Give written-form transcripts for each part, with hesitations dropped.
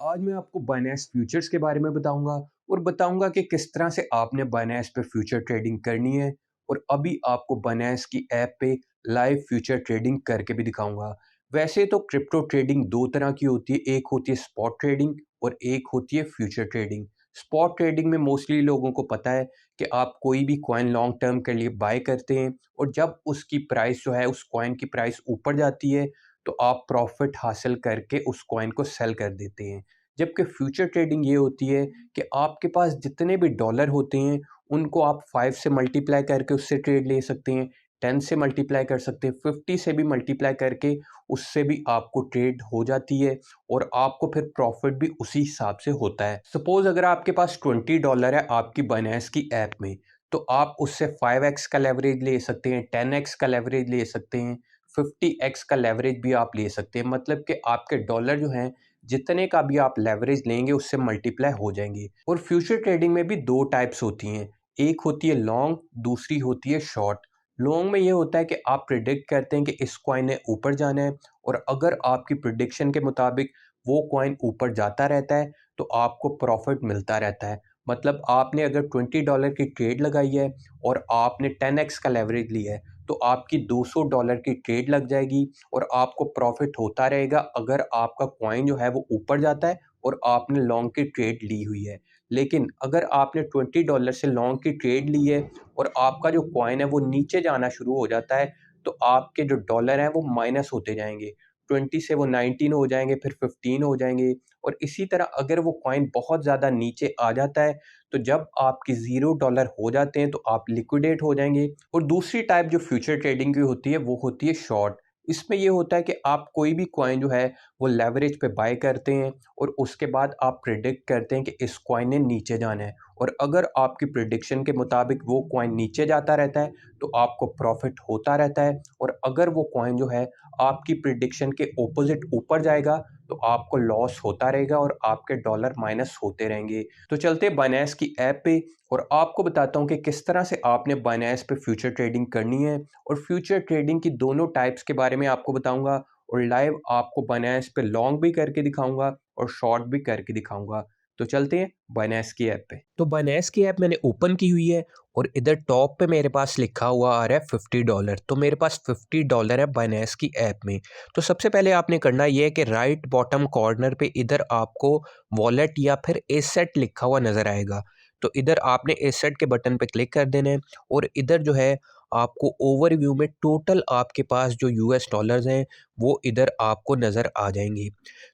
आज मैं आपको बाइनेंस फ्यूचर्स के बारे में बताऊंगा और बताऊंगा कि किस तरह से आपने बाइनेंस पे फ्यूचर ट्रेडिंग करनी है। और अभी आपको बाइनेंस की ऐप पे लाइव फ्यूचर ट्रेडिंग करके भी दिखाऊंगा। वैसे तो क्रिप्टो ट्रेडिंग दो तरह की होती है, एक होती है स्पॉट ट्रेडिंग और एक होती है फ्यूचर ट्रेडिंग। स्पॉट ट्रेडिंग में मोस्टली लोगों को पता है कि आप कोई भी कॉइन लॉन्ग टर्म के लिए बाय करते हैं और जब उसकी प्राइस जो है उस कॉइन की प्राइस ऊपर जाती है तो आप प्रॉफिट हासिल करके उस कॉइन को सेल कर देते हैं। जबकि फ्यूचर ट्रेडिंग ये होती है कि आपके पास जितने भी डॉलर होते हैं उनको आप 5 से मल्टीप्लाई करके उससे ट्रेड ले सकते हैं, 10 से मल्टीप्लाई कर सकते हैं, 50 से भी मल्टीप्लाई करके उससे भी आपको ट्रेड हो जाती है और आपको फिर प्रॉफिट भी उसी हिसाब से होता है। सपोज अगर आपके पास $20 है आपकी बाइनेंस की ऐप में, तो आप उससे 5x का लेवरेज ले सकते हैं, 10x का लेवरेज ले सकते हैं, 50x का लेवरेज भी आप ले सकते हैं। मतलब कि आपके डॉलर जो हैं जितने का भी आप लेवरेज लेंगे उससे मल्टीप्लाई हो जाएंगे। और फ्यूचर ट्रेडिंग में भी दो टाइप्स होती हैं, एक होती है लॉन्ग, दूसरी होती है शॉर्ट। लॉन्ग में ये होता है कि आप प्रिडिक्ट करते हैं कि इस कॉइन ने ऊपर जाना है और अगर आपकी प्रिडिक्शन के मुताबिक वो कॉइन ऊपर जाता रहता है तो आपको प्रॉफिट मिलता रहता है। मतलब आपने अगर $20 की ट्रेड लगाई है और आपने 10x का लेवरेज लिया है तो आपकी $200 की ट्रेड लग जाएगी और आपको प्रॉफिट होता रहेगा अगर आपका कॉइन जो है वो ऊपर जाता है और आपने लॉन्ग की ट्रेड ली हुई है। लेकिन अगर आपने $20 से लॉन्ग की ट्रेड ली है और आपका जो कॉइन है वो नीचे जाना शुरू हो जाता है तो आपके जो डॉलर हैं वो माइनस होते जाएंगे। 20 से वो 19 हो जाएंगे, फिर 15 हो जाएंगे। और इसी तरह अगर वो कॉइन बहुत ज़्यादा नीचे आ जाता है तो जब आपके $0 हो जाते हैं तो आप लिक्विडेट हो जाएंगे। और दूसरी टाइप जो फ्यूचर ट्रेडिंग की होती है वो होती है शॉर्ट। इसमें ये होता है कि आप कोई भी कॉइन जो है वो लेवरेज पे बाय करते हैं और उसके बाद आप प्रिडिक्ट करते हैं कि इस कॉइन ने नीचे जाना है और अगर आपकी प्रिडिक्शन के मुताबिक वो कॉइन नीचे जाता रहता है तो आपको प्रॉफिट होता रहता है। और अगर वो कॉइन जो है आपकी प्रिडिक्शन के ओपोजिट ऊपर जाएगा तो आपको लॉस होता रहेगा और आपके डॉलर माइनस होते रहेंगे। तो चलते बाइनेंस की ऐप पे और आपको बताता हूँ कि किस तरह से आपने बाइनेंस पे फ्यूचर ट्रेडिंग करनी है। और फ्यूचर ट्रेडिंग की दोनों टाइप्स के बारे में आपको बताऊंगा और लाइव आपको बाइनेंस पे लॉन्ग भी करके दिखाऊंगा और शॉर्ट भी करके दिखाऊंगा। तो चलते हैं बाइनेंस की ऐप पे। तो बाइनेंस की ऐप मैंने ओपन की हुई है और इधर टॉप पे मेरे पास लिखा हुआ आ रहा है $50। तो मेरे पास $50 है बाइनेंस की ऐप में। तो सबसे पहले आपने करना ये है कि राइट बॉटम कॉर्नर पे इधर आपको वॉलेट या फिर एसेट लिखा हुआ नज़र आएगा। तो इधर आपने एसेट के बटन पे क्लिक कर देना है और इधर जो है आपको ओवरव्यू में टोटल आपके पास जो यूएस डॉलर्स हैं वो इधर आपको नज़र आ जाएंगी।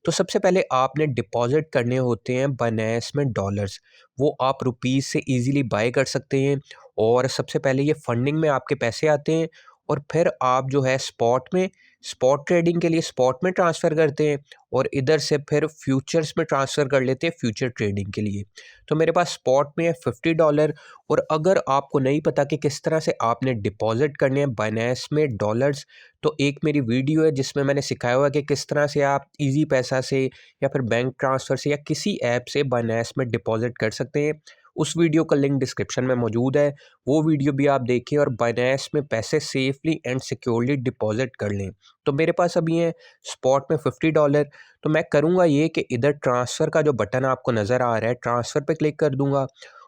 तो सबसे पहले आपने डिपॉजिट करने होते हैं बाइनेंस में डॉलर्स। वो आप रुपीज़ से इजीली बाय कर सकते हैं और सबसे पहले ये फंडिंग में आपके पैसे आते हैं और फिर आप जो है स्पॉट ट्रेडिंग के लिए स्पॉट में ट्रांसफ़र करते हैं और इधर से फिर फ्यूचर्स में ट्रांसफ़र कर लेते हैं फ्यूचर ट्रेडिंग के लिए। तो मेरे पास स्पॉट में है $50। और अगर आपको नहीं पता कि किस तरह से आपने डिपॉजिट करने हैं बाइनेंस में डॉलर्स, तो एक मेरी वीडियो है जिसमें मैंने सिखाया हुआ है कि किस तरह से आप इजी पैसा से या फिर बैंक ट्रांसफ़र से या किसी ऐप से बाइनेंस में डिपॉजिट कर सकते हैं। उस वीडियो का लिंक डिस्क्रिप्शन में मौजूद है, वो वीडियो भी आप देखें और बाइनेंस में पैसे सेफली एंड सिक्योरली डिपॉजिट कर लें। तो मेरे पास अभी है स्पॉट में $50। तो मैं करूँगा ये कि इधर ट्रांसफ़र का जो बटन आपको नज़र आ रहा है ट्रांसफ़र पे क्लिक कर दूँगा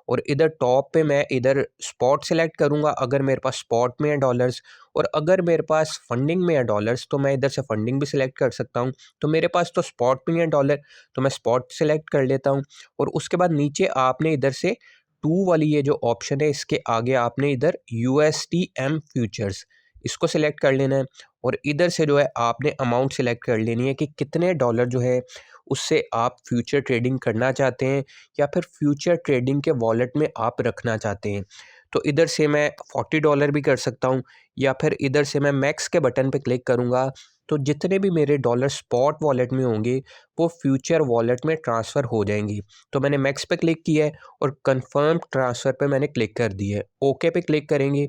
और इधर टॉप पे मैं इधर स्पॉट सेलेक्ट करूँगा अगर मेरे पास स्पॉट में है डॉलर्स। और अगर मेरे पास फंडिंग में है डॉलर्स तो मैं इधर से फंडिंग भी सिलेक्ट कर सकता हूँ। तो मेरे पास तो स्पॉट में है डॉलर तो मैं स्पॉट सेलेक्ट कर लेता हूँ। और उसके बाद नीचे आपने इधर से टू वाली ये जो ऑप्शन है इसके आगे आपने इधर USDM फ्यूचर्स इसको सिलेक्ट कर लेना है। और इधर से जो है आपने अमाउंट सिलेक्ट कर लेनी है कि कितने डॉलर जो है उससे आप फ्यूचर ट्रेडिंग करना चाहते हैं या फिर फ्यूचर ट्रेडिंग के वॉलेट में आप रखना चाहते हैं। तो इधर से मैं $40 भी कर सकता हूँ या फिर इधर से मैं मैक्स के बटन पे क्लिक करूँगा तो जितने भी मेरे डॉलर स्पॉट वॉलेट में होंगे वो फ्यूचर वॉलेट में ट्रांसफ़र हो जाएंगी। तो मैंने मैक्स पे क्लिक किया है और कंफर्म ट्रांसफ़र पे मैंने क्लिक कर दी है, ओके पे क्लिक करेंगे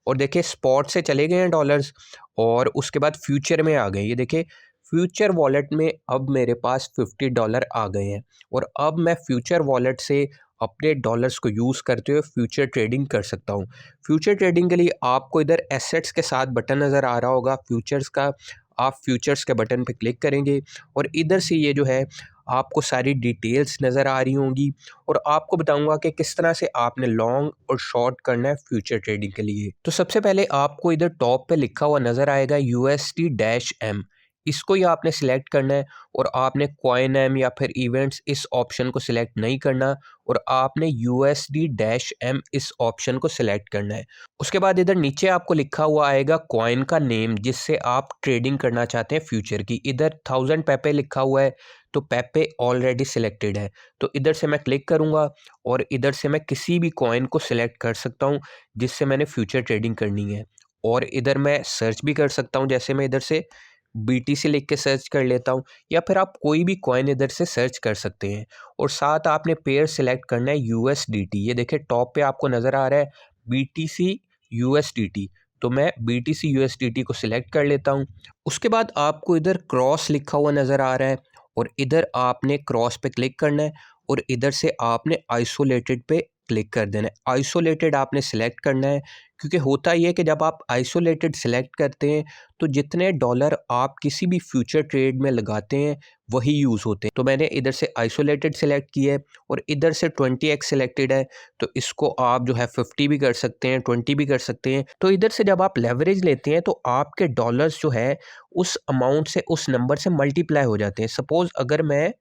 और देखिए स्पॉट से चले गए हैं डॉलर्स और उसके बाद फ्यूचर में आ गए। ये देखिए फ्यूचर वॉलेट में अब मेरे पास $50 आ गए हैं और अब मैं फ्यूचर वॉलेट से अपने डॉलर्स को यूज़ करते हुए फ्यूचर ट्रेडिंग कर सकता हूँ। फ्यूचर ट्रेडिंग के लिए आपको इधर एसेट्स के साथ बटन नज़र आ रहा होगा फ्यूचर्स का, आप फ्यूचर्स के बटन पे क्लिक करेंगे और इधर से ये जो है आपको सारी डिटेल्स नज़र आ रही होंगी और आपको बताऊंगा कि किस तरह से आपने लॉन्ग और शॉर्ट करना है फ्यूचर ट्रेडिंग के लिए। तो सबसे पहले आपको इधर टॉप पे लिखा हुआ नज़र आएगा USD-M, इसको ही आपने सिलेक्ट करना है और आपने कॉइन एम या फिर इवेंट्स इस ऑप्शन को सिलेक्ट नहीं करना और आपने USD-M इस ऑप्शन को सिलेक्ट करना है। उसके बाद इधर नीचे आपको लिखा हुआ आएगा कॉइन का नेम जिससे आप ट्रेडिंग करना चाहते हैं फ्यूचर की। इधर 1000 पेपे लिखा हुआ है तो पेपे ऑलरेडी सिलेक्टेड है, तो इधर से मैं क्लिक करूंगा और इधर से मैं किसी भी कॉइन को सिलेक्ट कर सकता हूं जिससे मैंने फ्यूचर ट्रेडिंग करनी है। और इधर मैं सर्च भी कर सकता हूं, जैसे मैं इधर से BTC लिख के सर्च कर लेता हूं या फिर आप कोई भी कॉइन इधर से सर्च कर सकते हैं। और साथ आपने पेयर सिलेक्ट करना है USDT, ये देखिए टॉप पे आपको नज़र आ रहा है BTC USDT, तो मैं BTC USDT को सिलेक्ट कर लेता हूं। उसके बाद आपको इधर क्रॉस लिखा हुआ नज़र आ रहा है और इधर आपने क्रॉस पे क्लिक करना है और इधर से आपने आइसोलेटेड पे क्लिक कर देना है। आइसोलेटेड आपने सिलेक्ट करना है क्योंकि होता ये है कि जब आप आइसोलेटेड सिलेक्ट करते हैं तो जितने डॉलर आप किसी भी फ्यूचर ट्रेड में लगाते हैं वही यूज़ होते हैं। तो मैंने इधर से आइसोलेटेड सिलेक्ट किया है और इधर से 20x सिलेक्टेड है, तो इसको आप जो है 50 भी कर सकते हैं, 20 भी कर सकते हैं। तो इधर से जब आप लेवरेज लेते हैं तो आपके डॉलर्स जो है उस अमाउंट से, उस नंबर से मल्टीप्लाई हो जाते हैं। सपोज़ अगर मैं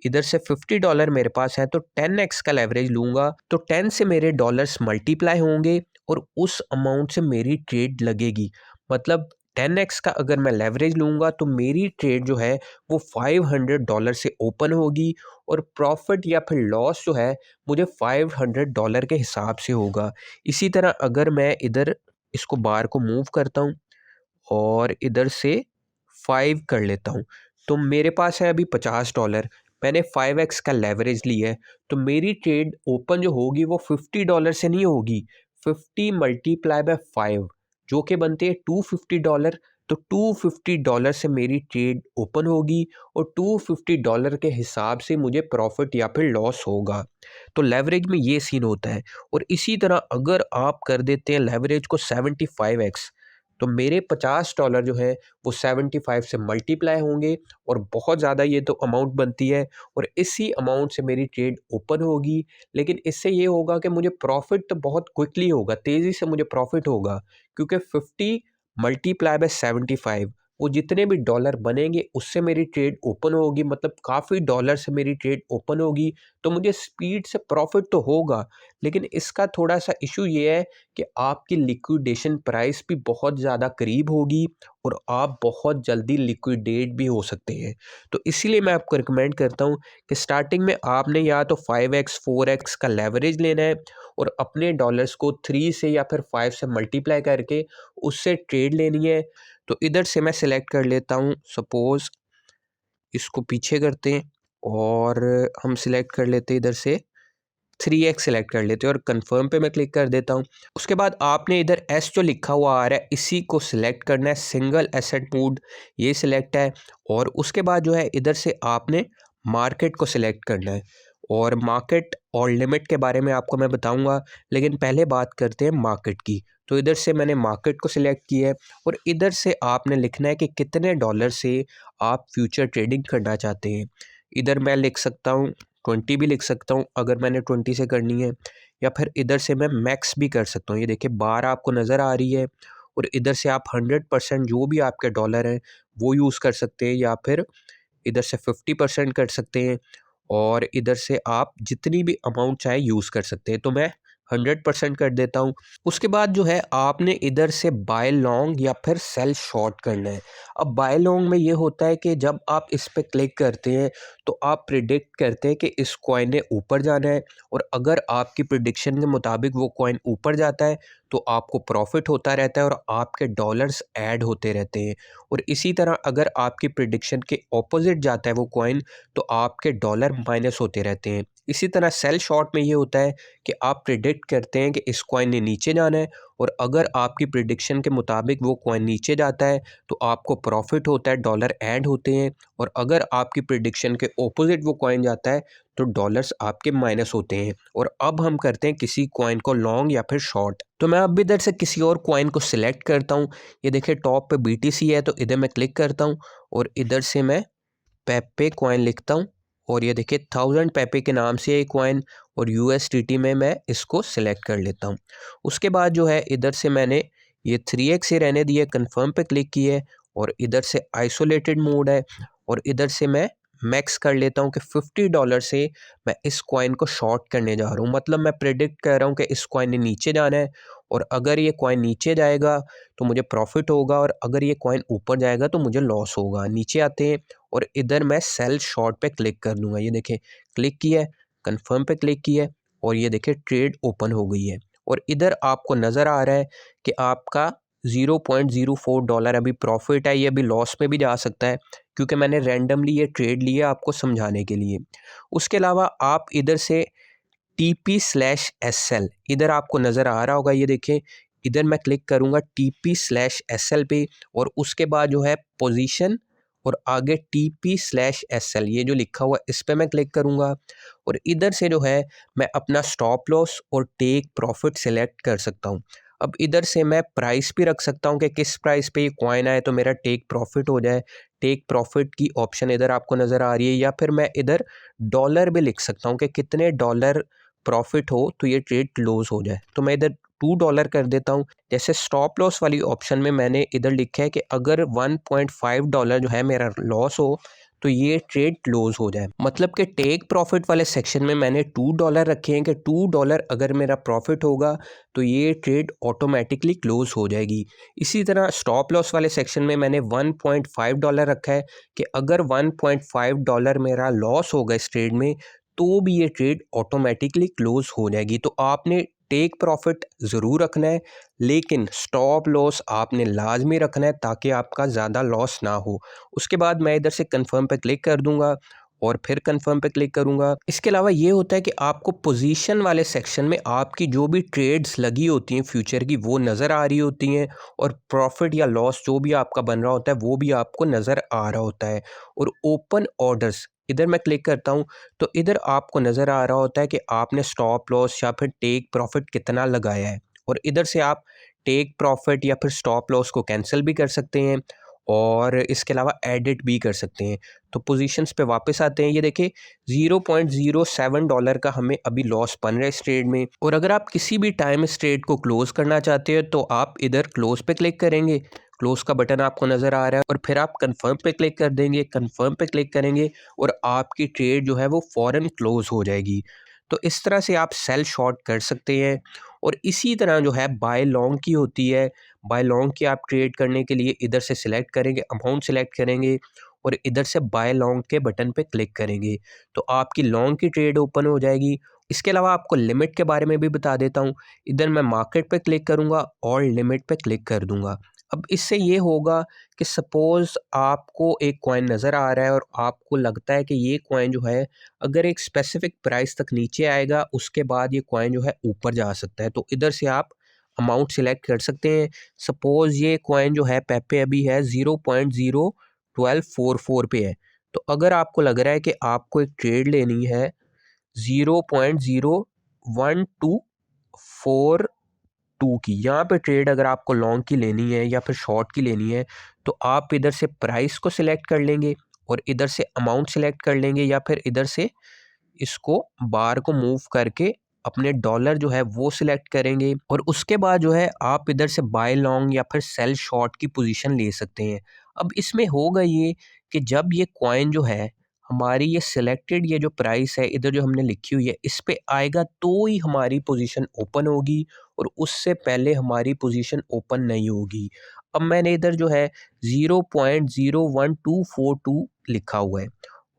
इधर से $50 मेरे पास है तो 10x का लेवरेज लूँगा तो 10 से मेरे डॉलर्स मल्टीप्लाई होंगे और उस अमाउंट से मेरी ट्रेड लगेगी। मतलब 10x का अगर मैं लेवरेज लूँगा तो मेरी ट्रेड जो है वो $500 से ओपन होगी और प्रॉफिट या फिर लॉस जो है मुझे $500 के हिसाब से होगा। इसी तरह अगर मैं इधर इसको बार को मूव करता हूँ और इधर से 5 कर लेता हूँ तो मेरे पास है अभी $50, मैंने 5x का लेवरेज लिया है तो मेरी ट्रेड ओपन जो होगी वो $50 से नहीं होगी, 50 मल्टीप्लाई बाय 5 जो कि बनते हैं $250। तो $250 से मेरी ट्रेड ओपन होगी और $250 के हिसाब से मुझे प्रॉफिट या फिर लॉस होगा। तो लेवरेज में ये सीन होता है। और इसी तरह अगर आप कर देते हैं लेवरेज को 75x तो मेरे $50 जो है वो 75 से मल्टीप्लाई होंगे और बहुत ज़्यादा ये तो अमाउंट बनती है और इसी अमाउंट से मेरी ट्रेड ओपन होगी। लेकिन इससे ये होगा कि मुझे प्रॉफिट तो बहुत क्विकली होगा, तेज़ी से मुझे प्रॉफिट होगा क्योंकि 50 मल्टीप्लाई बाय 75 वो जितने भी डॉलर बनेंगे उससे मेरी ट्रेड ओपन होगी, मतलब काफ़ी डॉलर से मेरी ट्रेड ओपन होगी तो मुझे स्पीड से प्रॉफिट तो होगा। लेकिन इसका थोड़ा सा इशू ये है कि आपकी लिक्विडेशन प्राइस भी बहुत ज़्यादा करीब होगी और आप बहुत जल्दी लिक्विडेट भी हो सकते हैं। तो इसीलिए मैं आपको रिकमेंड करता हूँ कि स्टार्टिंग में आपने या तो 5x 4x का लेवरेज लेना है और अपने डॉलर्स को 3 से या फिर 5 से मल्टीप्लाई करके उससे ट्रेड लेनी है। तो इधर से मैं सिलेक्ट कर लेता हूँ, सपोज़ इसको पीछे करते हैं और हम सिलेक्ट कर लेते हैं इधर से 3x सेलेक्ट कर लेते हैं और कंफर्म पे मैं क्लिक कर देता हूँ। उसके बाद आपने इधर एस जो लिखा हुआ आ रहा है इसी को सिलेक्ट करना है, सिंगल एसेट मोड ये सिलेक्ट है। और उसके बाद जो है इधर से आपने मार्केट को सिलेक्ट करना है और मार्केट और लिमिट के बारे में आपको मैं बताऊंगा, लेकिन पहले बात करते हैं मार्केट की। तो इधर से मैंने मार्केट को सिलेक्ट किया है और इधर से आपने लिखना है कि कितने डॉलर से आप फ्यूचर ट्रेडिंग करना चाहते हैं। इधर मैं लिख सकता हूँ 20 भी लिख सकता हूँ अगर मैंने 20 से करनी है, या फिर इधर से मैं मैक्स भी कर सकता हूँ। ये देखिए बार आपको नज़र आ रही है और इधर से आप 100% जो भी आपके डॉलर हैं वो यूज़ कर सकते हैं या फिर इधर से 50% कर सकते हैं और इधर से आप जितनी भी अमाउंट चाहे यूज़ कर सकते हैं। तो मैं 100% कर देता हूँ। उसके बाद जो है आपने इधर से बाय लॉन्ग या फिर सेल शॉर्ट करना है। अब बाय लॉन्ग में ये होता है कि जब आप इस पे क्लिक करते हैं तो आप प्रिडिक्ट करते हैं कि इस कॉइन ने ऊपर जाना है और अगर आपकी प्रिडिक्शन के मुताबिक वो कॉइन ऊपर जाता है तो आपको प्रॉफिट होता रहता है और आपके डॉलर्स ऐड होते रहते हैं। और इसी तरह अगर आपकी प्रिडिक्शन के ऑपोजिट जाता है वो कॉइन तो आपके डॉलर माइनस होते रहते हैं। इसी तरह सेल शॉर्ट में ये होता है कि आप प्रिडिक्ट करते हैं कि इस कॉइन ने नीचे जाना है और अगर आपकी प्रिडिक्शन के मुताबिक वो कॉइन नीचे जाता है तो आपको प्रॉफिट होता है, डॉलर ऐड होते हैं, और अगर आपकी प्रिडिक्शन के ऑपोजिट वो कॉइन जाता है तो डॉलर्स आपके माइनस होते हैं। और अब हम करते हैं किसी कॉइन को लॉन्ग या फिर शॉर्ट। तो मैं अब इधर से किसी और कॉइन को सिलेक्ट करता हूँ। ये देखिए टॉप पे BTC है, तो इधर मैं क्लिक करता हूँ और इधर से मैं पेपे कॉइन लिखता हूँ और ये देखिए 1000 पेपे के नाम से ये कॉइन, और USDT में मैं इसको सिलेक्ट कर लेता हूँ। उसके बाद जो है इधर से मैंने ये 3x से रहने दिए, कंफर्म पे क्लिक किए, और इधर से आइसोलेटेड मोड है, और इधर से मैं मैक्स कर लेता हूँ कि $50 से मैं इस कॉइन को शॉर्ट करने जा रहा हूँ। मतलब मैं प्रेडिक्ट कर रहा हूँ कि इस कॉइन ने नीचे जाना है, और अगर ये कॉइन नीचे जाएगा तो मुझे प्रॉफिट होगा, और अगर ये कॉइन ऊपर जाएगा तो मुझे लॉस होगा। नीचे आते हैं और इधर मैं सेल शॉर्ट पे क्लिक कर दूंगा। ये देखिए क्लिक किया है, कंफर्म पे क्लिक किया है, और ये देखिए ट्रेड ओपन हो गई है। और इधर आपको नज़र आ रहा है कि आपका $0.04 अभी प्रॉफिट है। ये अभी लॉस में भी जा सकता है क्योंकि मैंने रैंडमली ये ट्रेड लिया आपको समझाने के लिए। उसके अलावा आप इधर से TP/SL इधर आपको नज़र आ रहा होगा, ये देखें इधर मैं क्लिक करूँगा TP/SL पे, और उसके बाद जो है पोजीशन और आगे TP/SL ये जो लिखा हुआ है इस पर मैं क्लिक करूँगा, और इधर से जो है मैं अपना स्टॉप लॉस और टेक प्रॉफिट सेलेक्ट कर सकता हूँ। अब इधर से मैं प्राइस भी रख सकता हूँ कि किस प्राइस पे ये कॉइन आए तो मेरा टेक प्रॉफिट हो जाए। टेक प्रॉफिट की ऑप्शन इधर आपको नज़र आ रही है, या फिर मैं इधर डॉलर भी लिख सकता हूँ कि कितने डॉलर प्रॉफिट हो तो ये ट्रेड क्लोज हो जाए। तो मैं इधर $2 कर देता हूँ। जैसे स्टॉप लॉस वाली ऑप्शन में मैंने इधर लिखा है कि अगर $1.5 जो है मेरा लॉस हो तो ये ट्रेड क्लोज हो जाए। मतलब कि टेक प्रॉफिट वाले सेक्शन में मैंने $2 रखे हैं कि $2 अगर मेरा प्रॉफिट होगा तो ये ट्रेड ऑटोमेटिकली क्लोज हो जाएगी। इसी तरह स्टॉप लॉस वाले सेक्शन में मैंने $1.5 रखा है कि अगर $1.5 मेरा लॉस होगा इस ट्रेड में तो भी ये ट्रेड ऑटोमेटिकली क्लोज हो जाएगी। तो आपने टेक प्रॉफिट ज़रूर रखना है, लेकिन स्टॉप लॉस आपने लाजमी रखना है ताकि आपका ज़्यादा लॉस ना हो। उसके बाद मैं इधर से कंफर्म पे क्लिक कर दूंगा और फिर कंफर्म पे क्लिक करूंगा। इसके अलावा ये होता है कि आपको पोजीशन वाले सेक्शन में आपकी जो भी ट्रेड्स लगी होती हैं फ्यूचर की वो नज़र आ रही होती हैं, और प्रॉफिट या लॉस जो भी आपका बन रहा होता है वो भी आपको नज़र आ रहा होता है। और ओपन ऑर्डर्स इधर मैं क्लिक करता हूँ तो इधर आपको नज़र आ रहा होता है कि आपने स्टॉप लॉस या फिर टेक प्रॉफिट कितना लगाया है, और इधर से आप टेक प्रॉफिट या फिर स्टॉप लॉस को कैंसिल भी कर सकते हैं, और इसके अलावा एडिट भी कर सकते हैं। तो पोजीशंस पे वापस आते हैं। ये देखिए $0.07 का हमें अभी लॉस बन रहा है इस ट्रेड में, और अगर आप किसी भी टाइम इस ट्रेड को क्लोज करना चाहते हो तो आप इधर क्लोज पे क्लिक करेंगे, क्लोज का बटन आपको नज़र आ रहा है, और फिर आप कंफर्म पे क्लिक कर देंगे, कंफर्म पे क्लिक करेंगे और आपकी ट्रेड जो है वो फ़ौरन क्लोज हो जाएगी। तो इस तरह से आप सेल शॉर्ट कर सकते हैं। और इसी तरह जो है बाय लॉन्ग की होती है। बाय लॉन्ग की आप ट्रेड करने के लिए इधर से सिलेक्ट करेंगे, अमाउंट सिलेक्ट करेंगे, और इधर से बाय लॉन्ग के बटन पे क्लिक करेंगे तो आपकी लॉन्ग की ट्रेड ओपन हो जाएगी। इसके अलावा आपको लिमिट के बारे में भी बता देता हूँ। इधर मैं मार्केट पे क्लिक करूँगा और लिमिट पे क्लिक कर दूँगा। अब इससे ये होगा कि सपोज़ आपको एक कॉइन नज़र आ रहा है और आपको लगता है कि ये कॉइन जो है अगर एक स्पेसिफिक प्राइस तक नीचे आएगा उसके बाद ये कॉइन जो है ऊपर जा सकता है। तो इधर से आप अमाउंट सिलेक्ट कर सकते हैं। सपोज़ ये कॉइन जो है पेपे अभी है 0.01244 पे है। तो अगर आपको लग रहा है कि आपको एक ट्रेड लेनी है 0.01242 की, यहाँ पे ट्रेड अगर आपको लॉन्ग की लेनी है या फिर शॉर्ट की लेनी है तो आप इधर से प्राइस को सिलेक्ट कर लेंगे और इधर से अमाउंट सिलेक्ट कर लेंगे, या फिर इधर से इसको बार को मूव करके अपने डॉलर जो है वो सिलेक्ट करेंगे, और उसके बाद जो है आप इधर से बाय लॉन्ग या फिर सेल शॉर्ट की पोजीशन ले सकते हैं। अब इसमें होगा ये कि जब ये कॉइन जो है हमारी ये सिलेक्टेड ये जो प्राइस है इधर जो हमने लिखी हुई है इस पे आएगा तो ही हमारी पोजीशन ओपन होगी, और उससे पहले हमारी पोजीशन ओपन नहीं होगी। अब मैंने इधर जो है 0.01242 लिखा हुआ है,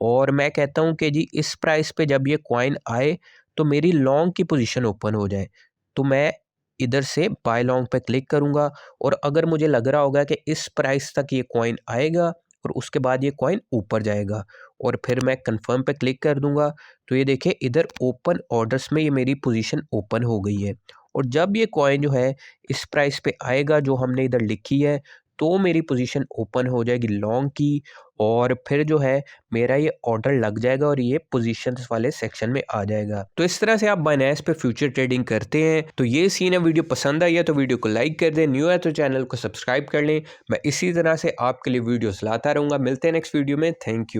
और मैं कहता हूँ कि जी इस प्राइस पे जब ये कॉइन आए तो मेरी लॉन्ग की पोजीशन ओपन हो जाए, तो मैं इधर से बाय लॉन्ग पे क्लिक करूँगा, और अगर मुझे लग रहा होगा कि इस प्राइस तक ये कॉइन आएगा और उसके बाद ये कॉइन ऊपर जाएगा, और फिर मैं कंफर्म पे क्लिक कर दूंगा, तो ये देखिए इधर ओपन ऑर्डर्स में ये मेरी पोजीशन ओपन हो गई है। और जब ये कॉइन जो है इस प्राइस पे आएगा जो हमने इधर लिखी है, तो मेरी पोजीशन ओपन हो जाएगी लॉन्ग की, और फिर जो है मेरा ये ऑर्डर लग जाएगा और ये पोजीशंस वाले सेक्शन में आ जाएगा। तो इस तरह से आप बाइनेंस पे फ्यूचर ट्रेडिंग करते हैं। तो ये सीन है। वीडियो पसंद आई है तो वीडियो को लाइक कर दें, न्यू है तो चैनल को सब्सक्राइब कर लें। मैं इसी तरह से आपके लिए वीडियोस लाता रहूँगा। मिलते हैं नेक्स्ट वीडियो में। Thank you.